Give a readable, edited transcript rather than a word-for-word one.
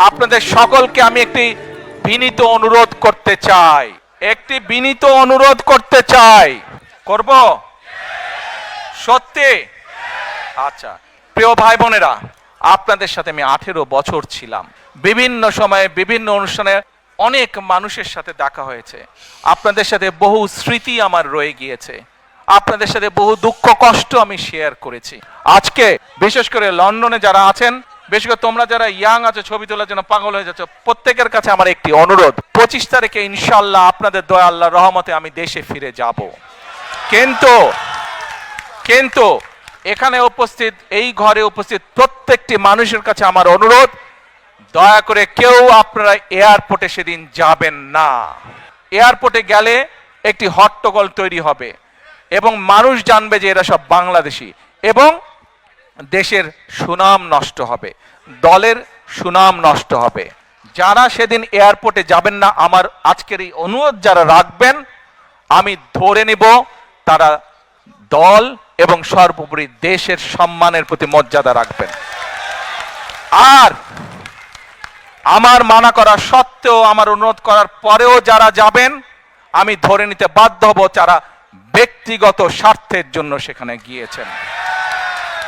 আপনাদের সকলকে আমি একটি বিনীত অনুরোধ করতে চাই, করব সত্যি? আচ্ছা প্রিয় ভাই বোনেরা, আপনাদের সাথে আমি 18 বছর ছিলাম, বিভিন্ন সময়ে বিভিন্ন অনুষ্ঠানে অনেক মানুষের সাথে দেখা হয়েছে, আপনাদের সাথে বহু স্মৃতি আমার রয়ে গিয়েছে, আপনাদের সাথে বহু দুঃখ কষ্ট আমি শেয়ার করেছি। আজকে বিশেষ করে লন্ডনে যারা আছেন, বিশেষ করে তোমরা যারা ইয়াং আছো, ছবি তোলার জন্য পাগল হয়ে যাচ্ছ, প্রত্যেকের কাছে আমার একটি অনুরোধ, 25 তারিখে ইনশাআল্লাহ আপনাদের দয়া আল্লাহর রহমতে আমি দেশে ফিরে যাব। কিন্তু এখানে উপস্থিত, এই ঘরে উপস্থিত প্রত্যেকটি মানুষের কাছে আমার অনুরোধ, দয়া করে কেউ আপনারা এয়ারপোর্টে সেদিন যাবেন না। এয়ারপোর্টে গেলে একটি হট্টগোল তৈরি হবে এবং মানুষ জানবে যে এরা সব বাংলাদেশি, এবং দেশের সুনাম নষ্ট হবে, দলের সুনাম নষ্ট হবে। যারা সেদিন এয়ারপোর্টে যাবেন না, আমার আজকের এই অনুরোধ যারা রাখবেন, আমি ধরে নিব তারা দল এবং সর্বোপরি দেশের সম্মানের প্রতি মর্যাদা রাখবেন। আর আমার মানা করা সত্ত্বেও, আমার অনুরোধ করার পরেও যারা যাবেন, আমি ধরে নিতে বাধ্য হব যারা ব্যক্তিগত স্বার্থের জন্য সেখানে গিয়েছেন।